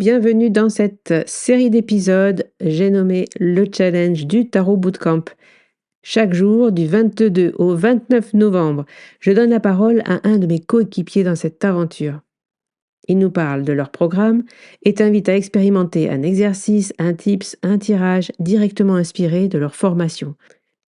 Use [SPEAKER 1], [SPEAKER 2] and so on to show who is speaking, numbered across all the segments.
[SPEAKER 1] bienvenue dans cette série d'épisodes, j'ai nommé le challenge du Tarot Bootcamp. Chaque jour, du 22 au 29 novembre, je donne la parole à un de mes coéquipiers dans cette aventure. Ils nous parlent de leur programme et t'invitent à expérimenter un exercice, un tips, un tirage directement inspiré de leur formation.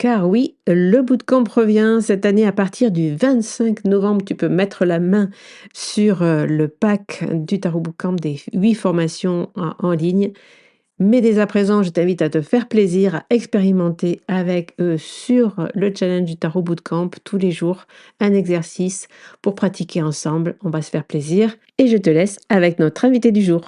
[SPEAKER 1] Car oui, le bootcamp revient cette année à partir du 25 novembre. Tu peux mettre la main sur le pack du Tarot Bootcamp des 8 formations en ligne. Mais dès à présent, je t'invite à te faire plaisir, à expérimenter avec eux sur le challenge du Tarot Bootcamp tous les jours, un exercice pour pratiquer ensemble. On va se faire plaisir et je te laisse avec notre invité du jour.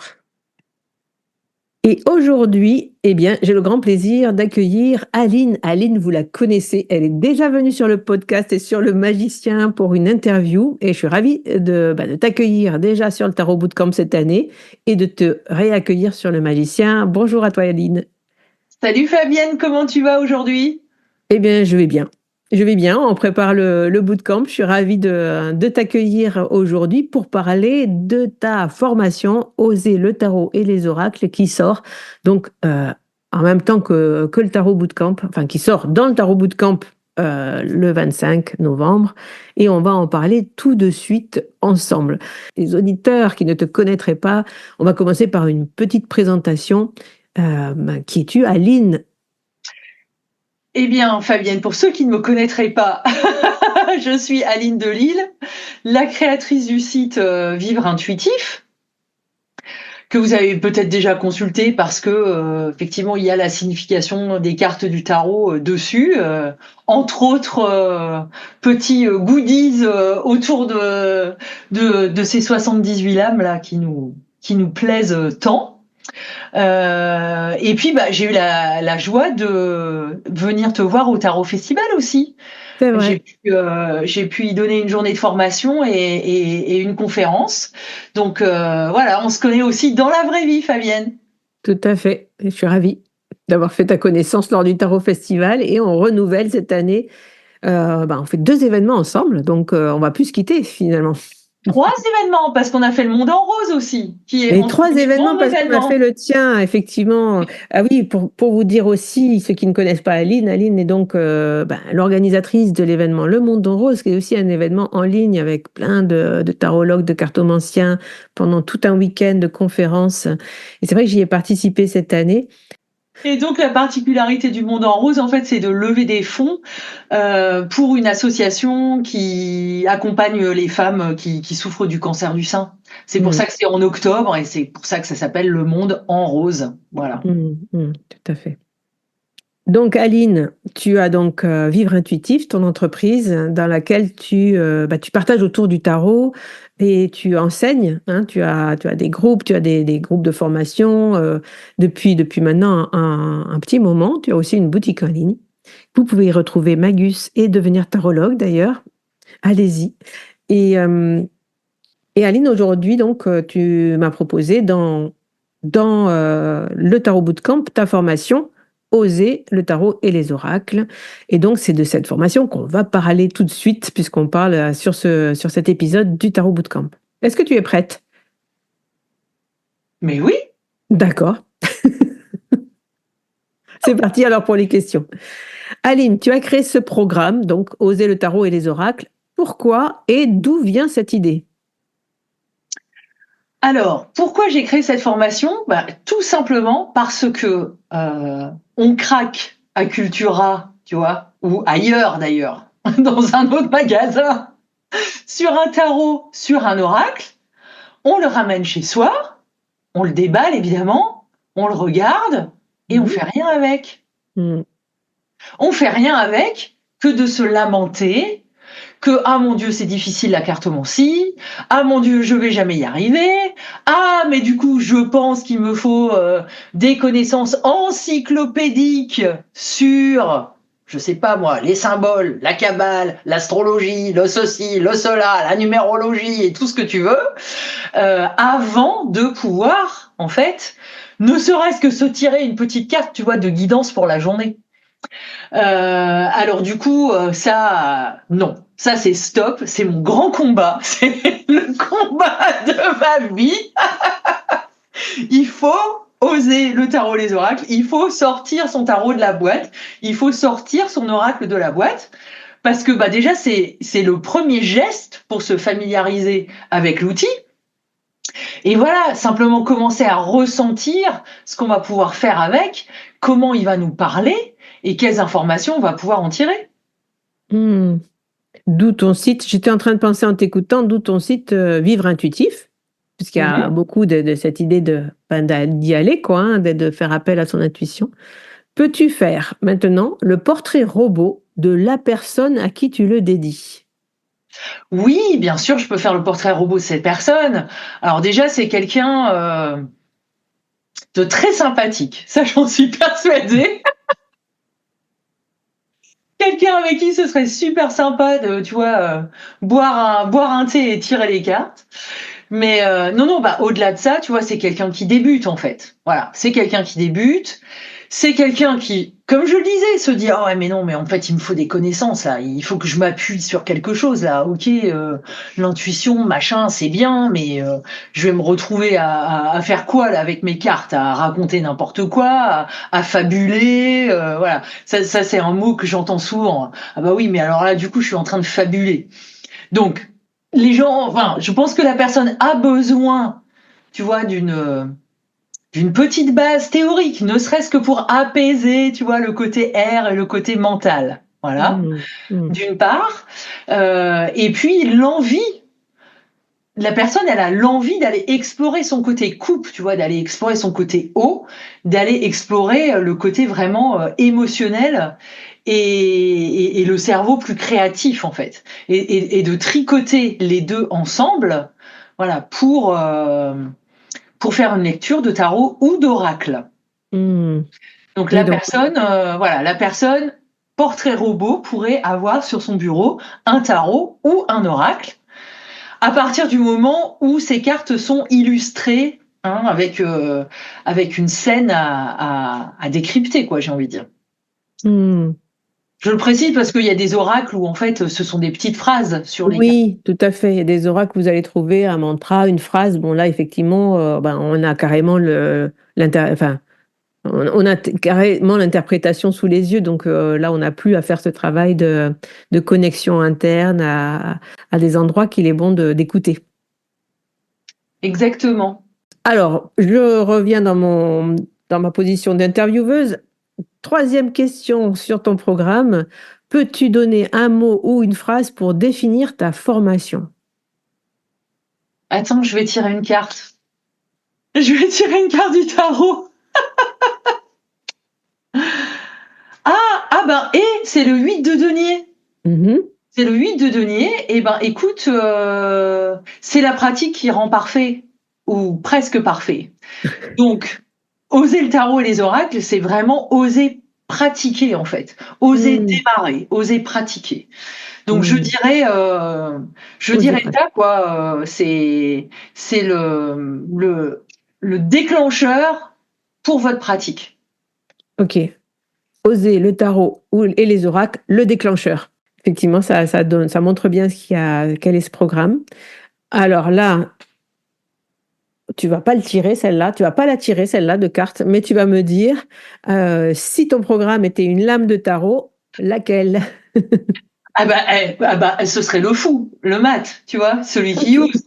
[SPEAKER 1] Et aujourd'hui, j'ai le grand plaisir d'accueillir Aline. Aline, vous la connaissez, elle est déjà venue sur le podcast et sur le Magicien pour une interview. Et je suis ravie de t'accueillir déjà sur le Tarot Bootcamp cette année et de te réaccueillir sur le Magicien. Bonjour à toi, Aline.
[SPEAKER 2] Salut Fabienne, comment tu vas aujourd'hui ?
[SPEAKER 1] Je vais bien. On prépare le bootcamp. Je suis ravie de t'accueillir aujourd'hui pour parler de ta formation Oser le tarot et les oracles qui sort donc en même temps que le Tarot Bootcamp, enfin qui sort dans le Tarot Bootcamp le 25 novembre et on va en parler tout de suite ensemble. Les auditeurs qui ne te connaîtraient pas, on va commencer par une petite présentation. Qui es-tu, Aline ?
[SPEAKER 2] Eh bien, Fabienne, pour ceux qui ne me connaîtraient pas, je suis Aline Delille, la créatrice du site Vivre Intuitif, que vous avez peut-être déjà consulté parce que effectivement, il y a la signification des cartes du tarot dessus, entre autres petits goodies autour de ces 78 lames là qui nous plaisent tant. Et puis j'ai eu la joie de venir te voir au Tarot Festival aussi.
[SPEAKER 1] C'est vrai.
[SPEAKER 2] J'ai pu y donner une journée de formation et une conférence. Donc voilà, on se connaît aussi dans la vraie vie, Fabienne.
[SPEAKER 1] Tout à fait. Je suis ravie d'avoir fait ta connaissance lors du Tarot Festival et on renouvelle cette année. On fait 2 événements ensemble, donc on va plus se quitter finalement.
[SPEAKER 2] 3 événements, parce qu'on a fait le Monde en Rose aussi, qui est
[SPEAKER 1] Et 3 événements parce qu'on a fait le tien, effectivement. Ah oui, pour vous dire aussi, ceux qui ne connaissent pas Aline est donc l'organisatrice de l'événement Le Monde en Rose, qui est aussi un événement en ligne avec plein de tarologues, de cartomanciens, pendant tout un week-end de conférences. Et c'est vrai que j'y ai participé cette année.
[SPEAKER 2] Et donc la particularité du Monde en Rose, en fait, c'est de lever des fonds pour une association qui accompagne les femmes qui souffrent du cancer du sein. C'est pour ça que c'est en octobre et c'est pour ça que ça s'appelle le Monde en Rose. Voilà.
[SPEAKER 1] Tout à fait. Donc Aline, tu as donc Vivre Intuitif, ton entreprise dans laquelle tu partages autour du tarot et tu enseignes. Tu as des groupes, des groupes de formation depuis maintenant un petit moment. Tu as aussi une boutique en ligne. Vous pouvez y retrouver Magus et devenir tarologue d'ailleurs. Allez-y. Et Aline, aujourd'hui, donc, tu m'as proposé dans le Tarot Bootcamp ta formation Oser le tarot et les oracles. Et donc, c'est de cette formation qu'on va parler tout de suite, puisqu'on parle sur cet épisode du Tarot Bootcamp. Est-ce que tu es prête ?
[SPEAKER 2] Mais oui.
[SPEAKER 1] D'accord. C'est parti alors pour les questions. Aline, tu as créé ce programme, donc Oser le tarot et les oracles. Pourquoi et d'où vient cette idée ?
[SPEAKER 2] Alors, pourquoi j'ai créé cette formation ? Tout simplement parce que on craque à Cultura, tu vois, ou ailleurs d'ailleurs, dans un autre magasin, sur un tarot, sur un oracle, on le ramène chez soi, on le déballe évidemment, on le regarde et on fait rien avec. On fait rien avec que de se lamenter, que « Ah mon Dieu, c'est difficile la cartomancie »,« Ah mon Dieu, je vais jamais y arriver »,« Ah mais du coup, je pense qu'il me faut des connaissances encyclopédiques sur, je sais pas moi, les symboles, la cabale, l'astrologie, le ceci, le cela, la numérologie et tout ce que tu veux, avant de pouvoir, en fait, ne serait-ce que se tirer une petite carte, tu vois, de guidance pour la journée. Alors du coup, non. Ça, c'est stop, c'est mon grand combat, c'est le combat de ma vie. Il faut oser le tarot, les oracles. Il faut sortir son tarot de la boîte. Il faut sortir son oracle de la boîte. Parce que déjà, c'est le premier geste pour se familiariser avec l'outil. Et voilà, simplement commencer à ressentir ce qu'on va pouvoir faire avec, comment il va nous parler et quelles informations on va pouvoir en tirer.
[SPEAKER 1] D'où ton site, j'étais en train de penser en t'écoutant, d'où ton site Vivre Intuitif, puisqu'il y a beaucoup de cette idée d'y aller, quoi, hein, de faire appel à son intuition. Peux-tu faire maintenant le portrait robot de la personne à qui tu le dédies?
[SPEAKER 2] Oui, bien sûr, je peux faire le portrait robot de cette personne. Alors déjà, c'est quelqu'un de très sympathique. Ça, j'en suis persuadée. Quelqu'un avec qui ce serait super sympa de, tu vois, boire un thé et tirer les cartes. Mais non, au-delà de ça, tu vois, c'est quelqu'un qui débute en fait. Voilà, c'est quelqu'un qui débute. C'est quelqu'un qui, comme je le disais, se dit ah ouais mais non mais en fait il me faut des connaissances là, il faut que je m'appuie sur quelque chose là. Ok, l'intuition machin c'est bien, mais je vais me retrouver à faire quoi là avec mes cartes, à raconter n'importe quoi, à fabuler, voilà. Ça c'est un mot que j'entends souvent. Ah bah oui mais alors là du coup je suis en train de fabuler. Donc les gens, enfin je pense que la personne a besoin, tu vois, d'une petite base théorique, ne serait-ce que pour apaiser, tu vois, le côté air et le côté mental. Voilà, d'une part. Et puis l'envie, la personne, elle a l'envie d'aller explorer son côté coupe, tu vois, d'aller explorer son côté haut, d'aller explorer le côté vraiment émotionnel et le cerveau plus créatif, en fait. Et de tricoter les deux ensemble, voilà, pour faire une lecture de tarot ou d'oracle. Donc la personne, la personne portrait robot pourrait avoir sur son bureau un tarot ou un oracle à partir du moment où ces cartes sont illustrées, hein, avec une scène à décrypter, quoi, j'ai envie de dire. Je le précise parce qu'il y a des oracles où en fait ce sont des petites phrases sur les cartes.
[SPEAKER 1] Oui, tout à fait. Il y a des oracles, vous allez trouver un mantra, une phrase. Bon là, effectivement, on a carrément on a carrément l'interprétation sous les yeux. Donc là, on n'a plus à faire ce travail de connexion interne à des endroits qu'il est bon d'écouter.
[SPEAKER 2] Exactement.
[SPEAKER 1] Alors, je reviens dans ma position d'intervieweuse. 3e question sur ton programme. Peux-tu donner un mot ou une phrase pour définir ta formation?
[SPEAKER 2] Attends, je vais tirer une carte. Je vais tirer une carte du tarot. C'est le 8 de denier. C'est le 8 de denier. Et écoute, c'est la pratique qui rend parfait, ou presque parfait. Donc, oser le tarot et les oracles, c'est vraiment oser pratiquer, en fait. Oser démarrer, oser pratiquer. Donc, je dirais ça, quoi. C'est le déclencheur pour votre pratique.
[SPEAKER 1] Ok. Oser le tarot et les oracles, le déclencheur. Effectivement, ça montre bien quel est ce programme. Alors là, tu vas pas la tirer celle-là de carte, mais tu vas me dire si ton programme était une lame de tarot, laquelle?
[SPEAKER 2] Ce serait le fou, le mat, tu vois, celui qui ose.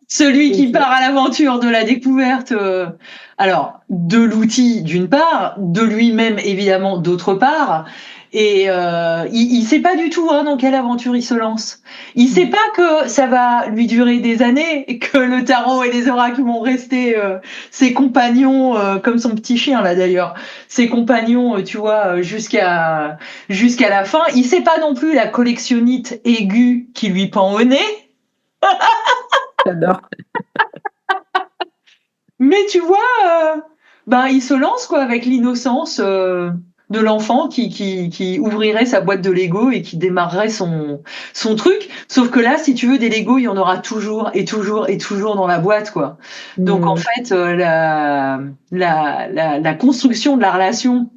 [SPEAKER 2] Celui qui part à l'aventure de la découverte, alors de l'outil d'une part, de lui-même évidemment d'autre part, et il sait pas du tout dans quelle aventure il se lance. Il sait pas que ça va lui durer des années et que le tarot et les oracles vont rester ses compagnons, comme son petit chien là d'ailleurs, ses compagnons, tu vois, jusqu'à la fin. Il sait pas non plus la collectionnite aiguë qui lui pend au nez.
[SPEAKER 1] J'adore.
[SPEAKER 2] Mais tu vois, il se lance quoi avec l'innocence de l'enfant qui ouvrirait sa boîte de Lego et qui démarrerait son truc. Sauf que là, si tu veux des Lego, il y en aura toujours et toujours et toujours dans la boîte quoi. Donc en fait, la construction de la relation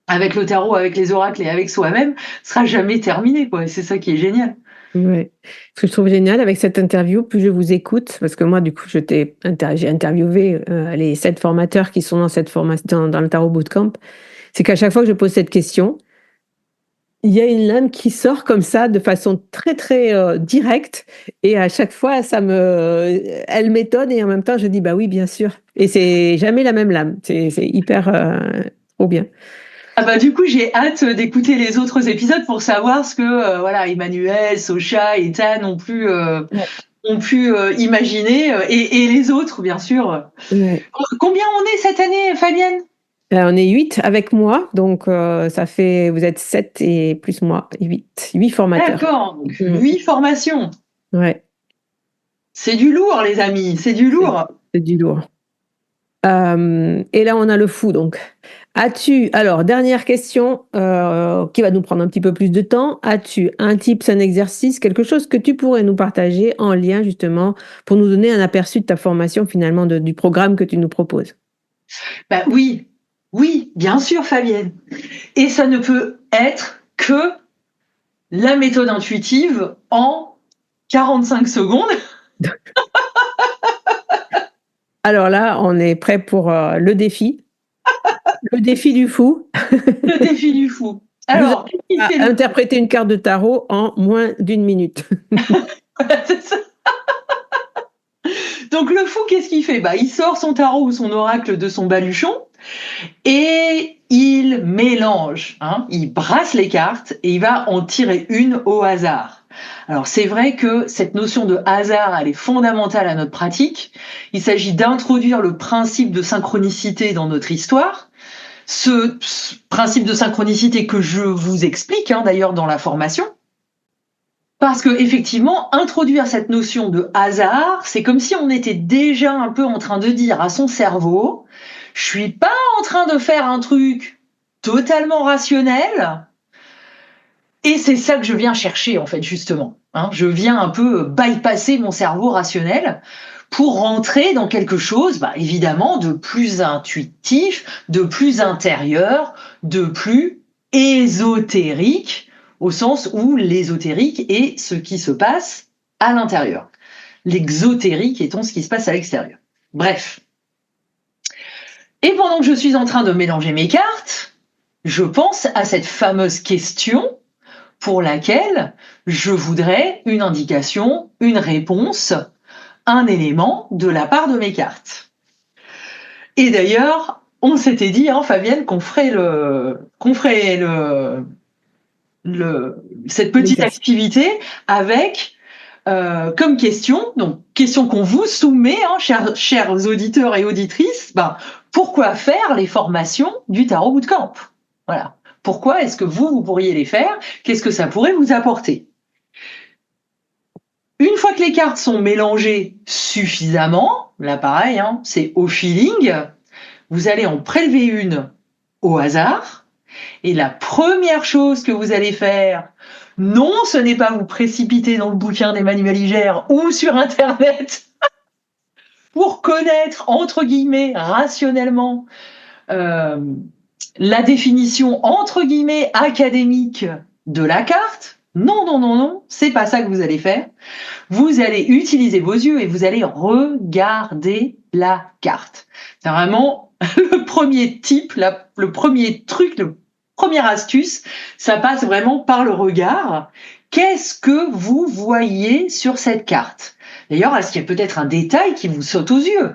[SPEAKER 2] avec le tarot, avec les oracles et avec soi-même sera jamais terminée quoi. Et c'est ça qui est génial.
[SPEAKER 1] Ouais. Ce que je trouve génial avec cette interview, plus je vous écoute, parce que moi, du coup, j'ai interviewé les 7 formateurs qui sont dans cette formation, dans le Tarot Bootcamp, c'est qu'à chaque fois que je pose cette question, il y a une lame qui sort comme ça de façon très, très directe, et à chaque fois, elle m'étonne, et en même temps, je dis bah oui, bien sûr. Et c'est jamais la même lame. C'est hyper trop bien.
[SPEAKER 2] Ah bah du coup, j'ai hâte d'écouter les autres épisodes pour savoir ce que voilà, Emmanuel, Socha et Tan
[SPEAKER 1] Ouais.
[SPEAKER 2] ont pu imaginer, et les autres, bien sûr.
[SPEAKER 1] Ouais.
[SPEAKER 2] Combien on est cette année, Fabienne?
[SPEAKER 1] On est 8 avec moi, donc ça fait, vous êtes 7 et plus moi, 8 formateurs.
[SPEAKER 2] D'accord, donc
[SPEAKER 1] Mmh.
[SPEAKER 2] 8 formations.
[SPEAKER 1] Ouais,
[SPEAKER 2] C'est du lourd, les amis, c'est du
[SPEAKER 1] c'est
[SPEAKER 2] lourd.
[SPEAKER 1] c'est du lourd. Et là, on a le fou donc. Alors dernière question, qui va nous prendre un petit peu plus de temps. As-tu un tips, un exercice, quelque chose que tu pourrais nous partager en lien justement pour nous donner un aperçu de ta formation finalement, du programme que tu nous proposes?
[SPEAKER 2] Bah oui, oui, bien sûr, Fabienne. Et ça ne peut être que la méthode intuitive en 45 secondes.
[SPEAKER 1] Alors là, on est prêt pour, le défi du fou.
[SPEAKER 2] Le défi du fou.
[SPEAKER 1] Vous avez
[SPEAKER 2] Alors, qu'est-ce qu'il
[SPEAKER 1] à
[SPEAKER 2] fait le fou?
[SPEAKER 1] interpréter une carte de tarot en moins d'1 minute.
[SPEAKER 2] C'est ça. Donc le fou, qu'est-ce qu'il fait? Bah, il sort son tarot ou son oracle de son baluchon et il mélange, hein. Il brasse les cartes et il va en tirer une au hasard. Alors c'est vrai que cette notion de hasard, elle est fondamentale à notre pratique. Il s'agit d'introduire le principe de synchronicité dans notre histoire. Ce principe de synchronicité que je vous explique, hein, d'ailleurs dans la formation. Parce que effectivement, introduire cette notion de hasard, c'est comme si on était déjà un peu en train de dire à son cerveau, je suis pas en train de faire un truc totalement rationnel, et c'est ça que je viens chercher en fait justement. Hein. Je viens un peu bypasser mon cerveau rationnel pour rentrer dans quelque chose, bah, évidemment, de plus intuitif, de plus intérieur, de plus ésotérique, au sens où l'ésotérique est ce qui se passe à l'intérieur. L'exotérique étant ce qui se passe à l'extérieur. Bref. Et pendant que je suis en train de mélanger mes cartes, je pense à cette fameuse question pour laquelle je voudrais une indication, une réponse, un élément de la part de mes cartes. Et d'ailleurs, on s'était dit, hein, Fabienne, qu'on ferait cette petite
[SPEAKER 1] L'exercice.
[SPEAKER 2] activité avec comme question, donc question qu'on vous soumet, hein, chers auditeurs et auditrices, ben, pourquoi faire les formations du Tarot Bootcamp? Voilà. Pourquoi est-ce que vous pourriez les faire? Qu'est-ce que ça pourrait vous apporter? Une fois que les cartes sont mélangées suffisamment, là pareil, hein, c'est au feeling, vous allez en prélever une au hasard, et la première chose que vous allez faire, non, ce n'est pas vous précipiter dans le bouquin d'Emmanuel Iger ou sur Internet pour connaître, entre guillemets, rationnellement, euh, la définition, entre guillemets, académique de la carte. Non, non, non, non, c'est pas ça que vous allez faire. Vous allez utiliser vos yeux et vous allez regarder la carte. C'est vraiment le premier type, le premier truc, le première astuce, ça passe vraiment par le regard. Qu'est-ce que vous voyez sur cette carte? D'ailleurs, est-ce qu'il y a peut-être un détail qui vous saute aux yeux?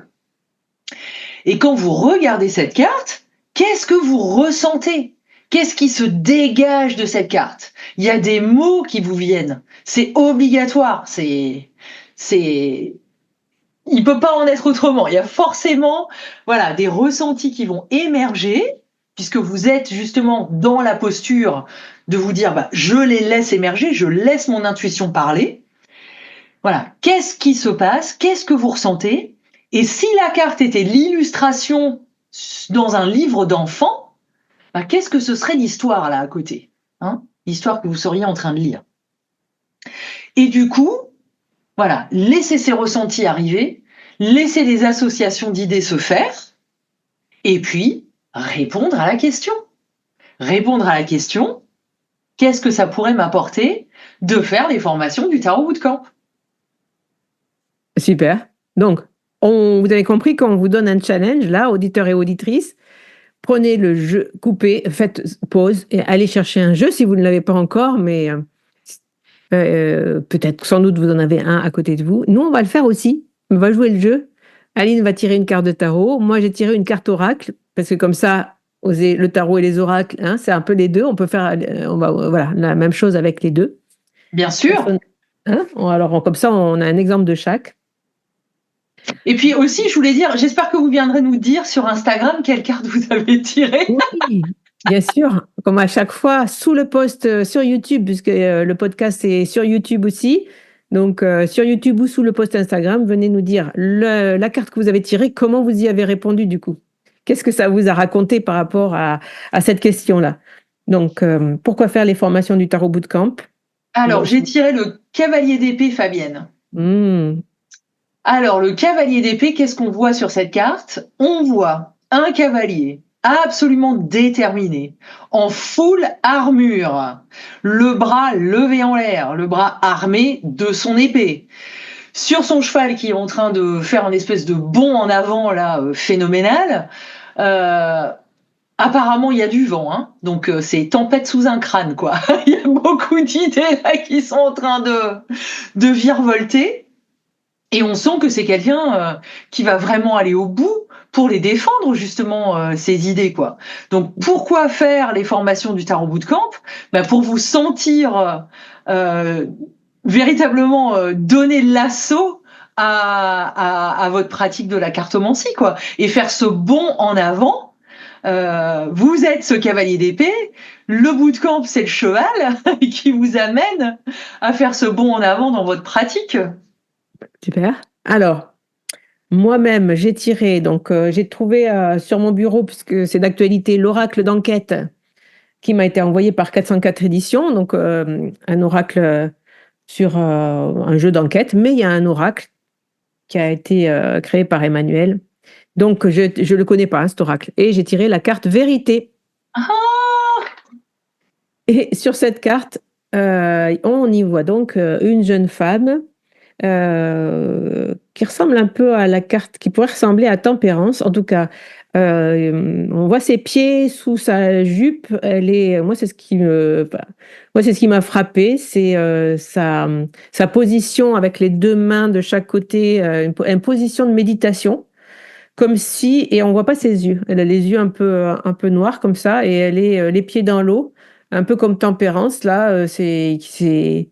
[SPEAKER 2] Et quand vous regardez cette carte, qu'est-ce que vous ressentez? Qu'est-ce qui se dégage de cette carte? Il y a des mots qui vous viennent. C'est obligatoire. Il peut pas en être autrement. Il y a forcément, voilà, des ressentis qui vont émerger puisque vous êtes justement dans la posture de vous dire, bah, je les laisse émerger, je laisse mon intuition parler. Voilà. Qu'est-ce qui se passe? Qu'est-ce que vous ressentez? Et si la carte était l'illustration dans un livre d'enfant, bah, qu'est-ce que ce serait l'histoire là à côté, hein? L'histoire que vous seriez en train de lire. Et du coup, voilà, laissez ces ressentis arriver, laissez les associations d'idées se faire, et puis répondre à la question. Répondre à la question, qu'est-ce que ça pourrait m'apporter de faire les formations du Tarot Bootcamp.
[SPEAKER 1] Super. Donc, vous avez compris qu'on vous donne un challenge, là, auditeurs et auditrices. Prenez le jeu, coupez, faites pause et allez chercher un jeu si vous ne l'avez pas encore, mais peut-être, sans doute, vous en avez un à côté de vous. Nous, on va le faire aussi. On va jouer le jeu. Aline va tirer une carte de tarot. Moi, j'ai tiré une carte oracle, parce que comme ça, oser le tarot et les oracles, hein, c'est un peu les deux. On peut faire voilà, la même chose avec les deux.
[SPEAKER 2] Bien sûr.
[SPEAKER 1] Hein, alors, comme ça, on a un exemple de chaque.
[SPEAKER 2] Et puis aussi, je voulais dire, j'espère que vous viendrez nous dire sur Instagram quelle carte vous avez tirée.
[SPEAKER 1] Oui, bien sûr, comme à chaque fois, sous le post sur YouTube, puisque le podcast est sur YouTube aussi. Donc, sur YouTube ou sous le post Instagram, venez nous dire la carte que vous avez tirée, comment vous y avez répondu du coup. Qu'est-ce que ça vous a raconté par rapport à cette question-là? Donc, pourquoi faire les formations du Tarot Bootcamp?
[SPEAKER 2] Alors, j'ai tiré le cavalier d'épée, Fabienne.
[SPEAKER 1] Mmh.
[SPEAKER 2] Alors, le cavalier d'épée, qu'est-ce qu'on voit sur cette carte? On voit un cavalier absolument déterminé, en full armure, le bras levé en l'air, le bras armé de son épée. Sur son cheval qui est en train de faire une espèce de bond en avant là, phénoménal. Apparemment, il y a du vent, hein, donc c'est tempête sous un crâne, quoi. Il y a beaucoup d'idées là qui sont en train de virevolter. Et on sent que c'est quelqu'un qui va vraiment aller au bout pour les défendre, justement, ces idées, quoi. Donc, pourquoi faire les formations du Tarot Bootcamp? Pour vous sentir véritablement donner l'assaut à votre pratique de la cartomancie, quoi. Et faire ce bond en avant. Vous êtes ce cavalier d'épée, le bootcamp, c'est le cheval qui vous amène à faire ce bond en avant dans votre pratique.
[SPEAKER 1] Super. Alors, moi-même, j'ai tiré, donc j'ai trouvé sur mon bureau, puisque c'est d'actualité, l'oracle d'enquête qui m'a été envoyé par 404 éditions, donc un oracle sur un jeu d'enquête, mais il y a un oracle qui a été créé par Emmanuel. Donc, je ne le connais pas, hein, cet oracle. Et j'ai tiré la carte vérité.
[SPEAKER 2] Ah!
[SPEAKER 1] Et sur cette carte, on y voit donc une jeune femme qui ressemble un peu à la carte, qui pourrait ressembler à Tempérance. En tout cas, on voit ses pieds sous sa jupe. Moi, c'est ce qui m'a frappé, c'est sa position avec les deux mains de chaque côté, une position de méditation. Comme si, et on voit pas ses yeux. Elle a les yeux un peu noirs comme ça, et elle est les pieds dans l'eau, un peu comme Tempérance. Là, je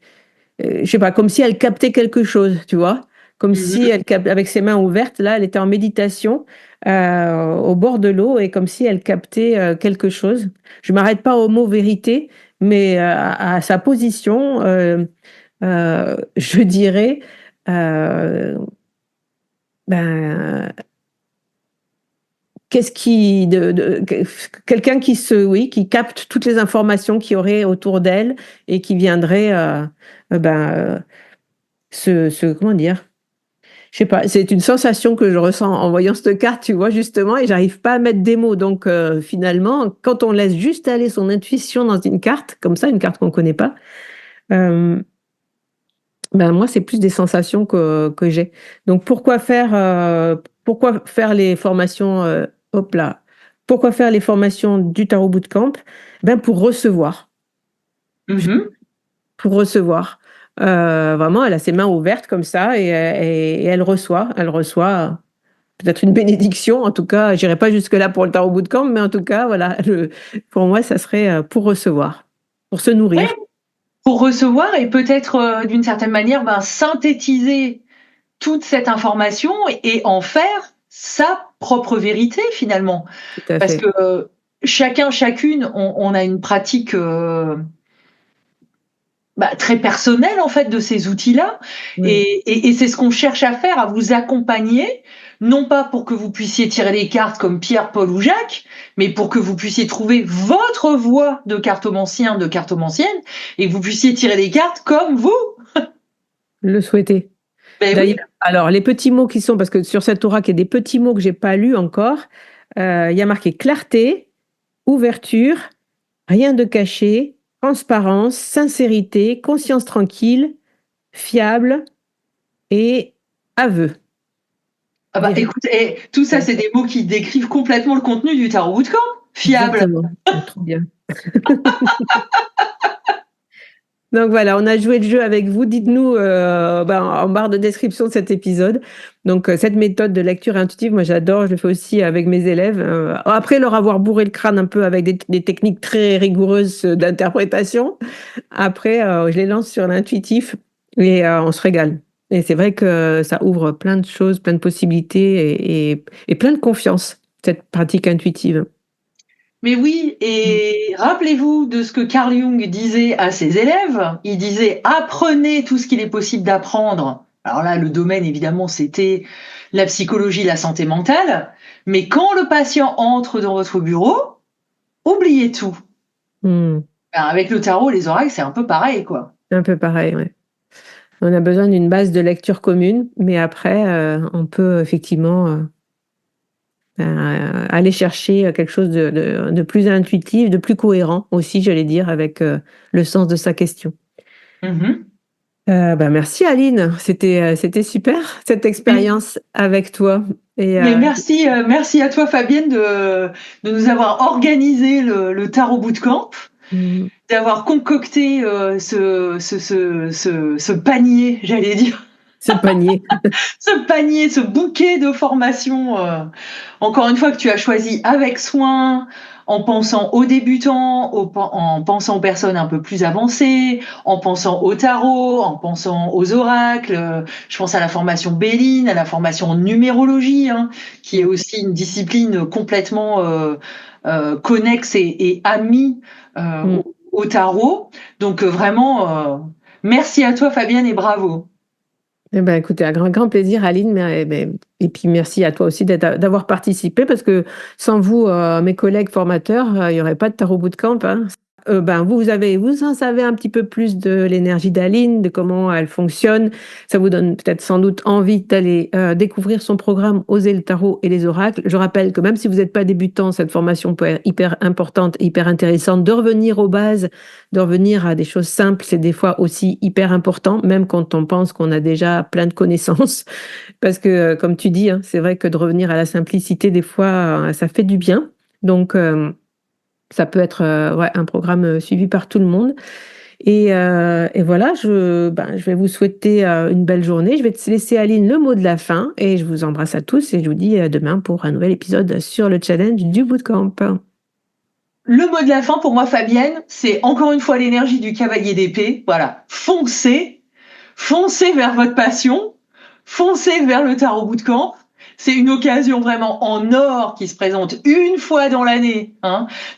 [SPEAKER 1] sais pas, comme si elle captait quelque chose, tu vois, comme si avec ses mains ouvertes, là, elle était en méditation au bord de l'eau, et comme si elle captait quelque chose. Je m'arrête pas au mot vérité, mais à sa position, je dirais. Ben, Qu'est-ce qui quelqu'un qui capte toutes les informations qu'il y aurait autour d'elle et qui viendrait comment dire, je sais pas, c'est une sensation que je ressens en voyant cette carte, tu vois, justement, et j'arrive pas à mettre des mots. Donc finalement, quand on laisse juste aller son intuition dans une carte comme ça, une carte qu'on connaît pas, moi c'est plus des sensations que j'ai. Donc pourquoi faire les formations hop là. Pourquoi faire les formations du Tarot Bootcamp? Pour recevoir. Pour recevoir. Vraiment, elle a ses mains ouvertes comme ça, et elle reçoit. Elle reçoit peut-être une bénédiction. En tout cas, je n'irai pas jusque-là pour le Tarot Bootcamp, mais en tout cas, voilà, pour moi, ça serait pour recevoir, pour se nourrir.
[SPEAKER 2] Oui, pour recevoir et peut-être d'une certaine manière synthétiser toute cette information et en faire sa propre vérité finalement.
[SPEAKER 1] Tout à
[SPEAKER 2] Parce
[SPEAKER 1] fait.
[SPEAKER 2] que chacune, on a une pratique très personnelle en fait de ces outils-là.
[SPEAKER 1] Oui.
[SPEAKER 2] Et c'est ce qu'on cherche à faire, à vous accompagner, non pas pour que vous puissiez tirer les cartes comme Pierre, Paul ou Jacques, mais pour que vous puissiez trouver votre voie de cartomancien, de cartomancienne, et que vous puissiez tirer les cartes comme vous
[SPEAKER 1] le souhaiter. D'ailleurs,
[SPEAKER 2] oui.
[SPEAKER 1] Alors, les petits mots qui sont, parce que sur cette oracle, il y a des petits mots que j'ai pas lus encore. Il y a marqué clarté, ouverture, rien de caché, transparence, sincérité, conscience tranquille, fiable et aveu.
[SPEAKER 2] Ah bah
[SPEAKER 1] Vérité.
[SPEAKER 2] écoute, tout ça, c'est des mots qui décrivent complètement le contenu du Tarot Bootcamp. Fiable.
[SPEAKER 1] Exactement. Trop bien. Donc voilà, on a joué le jeu avec vous. Dites-nous en barre de description de cet épisode. Donc cette méthode de lecture intuitive, moi j'adore, je le fais aussi avec mes élèves. Après leur avoir bourré le crâne un peu avec des techniques très rigoureuses d'interprétation, après je les lance sur l'intuitif et on se régale. Et c'est vrai que ça ouvre plein de choses, plein de possibilités et plein de confiance, cette pratique intuitive.
[SPEAKER 2] Mais oui, et rappelez-vous de ce que Carl Jung disait à ses élèves. Il disait: apprenez tout ce qu'il est possible d'apprendre. Alors là, le domaine, évidemment, c'était la psychologie, la santé mentale. Mais quand le patient entre dans votre bureau, oubliez tout.
[SPEAKER 1] Mm.
[SPEAKER 2] Avec le tarot, les oracles, c'est un peu pareil, quoi.
[SPEAKER 1] Un peu pareil, ouais. On a besoin d'une base de lecture commune, mais après, on peut effectivement aller chercher quelque chose de plus intuitif, de plus cohérent aussi, j'allais dire, avec le sens de sa question.
[SPEAKER 2] Mhm.
[SPEAKER 1] Merci Aline, c'était super cette expérience avec toi.
[SPEAKER 2] Mais merci à toi Fabienne de nous avoir organisé le Tarot Bootcamp, d'avoir concocté ce panier, j'allais dire.
[SPEAKER 1] Ce panier.
[SPEAKER 2] Ce bouquet de formations, encore une fois, que tu as choisi avec soin, en pensant aux débutants, en pensant aux personnes un peu plus avancées, en pensant au tarot, en pensant aux oracles. Je pense à la formation Béline, à la formation en numérologie, qui est aussi une discipline complètement connexe et amie au tarot. Donc vraiment, merci à toi Fabienne et bravo.
[SPEAKER 1] Écoutez, un grand plaisir, Aline, et puis merci à toi aussi d'avoir participé, parce que sans vous, mes collègues formateurs, il n'y aurait pas de Tarot Bootcamp. Vous en savez un petit peu plus de l'énergie d'Aline, de comment elle fonctionne. Ça vous donne peut-être sans doute envie d'aller découvrir son programme Oser le tarot et les oracles. Je rappelle que même si vous n'êtes pas débutant, cette formation peut être hyper importante, hyper intéressante. De revenir aux bases, de revenir à des choses simples, c'est des fois aussi hyper important, même quand on pense qu'on a déjà plein de connaissances. Parce que, comme tu dis, c'est vrai que de revenir à la simplicité, des fois, ça fait du bien. Donc, ça peut être un programme suivi par tout le monde. Et voilà, je vais vous souhaiter une belle journée. Je vais te laisser, Aline, le mot de la fin. Et je vous embrasse à tous et je vous dis à demain pour un nouvel épisode sur le challenge du bootcamp.
[SPEAKER 2] Le mot de la fin pour moi, Fabienne, c'est encore une fois l'énergie du cavalier d'épée. Voilà, foncez vers votre passion, foncez vers le Tarot Bootcamp. C'est une occasion vraiment en or qui se présente une fois dans l'année,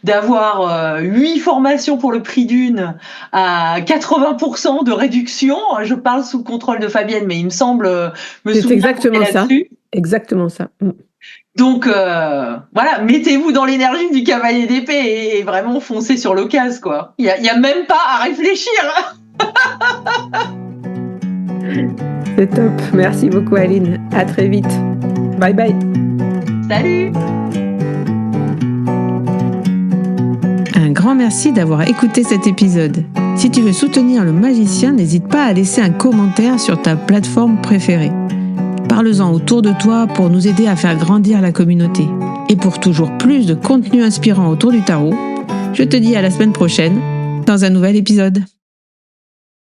[SPEAKER 2] d'avoir 8 formations pour le prix d'une à 80% de réduction. Je parle sous le contrôle de Fabienne, mais il me semble
[SPEAKER 1] C'est exactement ça. Exactement ça.
[SPEAKER 2] Donc voilà, mettez-vous dans l'énergie du cavalier d'épée et vraiment foncez sur l'occasion, quoi. Il y a même pas à réfléchir.
[SPEAKER 1] C'est top. Merci beaucoup, Aline. À très vite. Bye bye.
[SPEAKER 2] Salut.
[SPEAKER 1] Un grand merci d'avoir écouté cet épisode. Si tu veux soutenir le magicien, n'hésite pas à laisser un commentaire sur ta plateforme préférée. Parle-en autour de toi pour nous aider à faire grandir la communauté. Et pour toujours plus de contenu inspirant autour du tarot, je te dis à la semaine prochaine dans un nouvel épisode.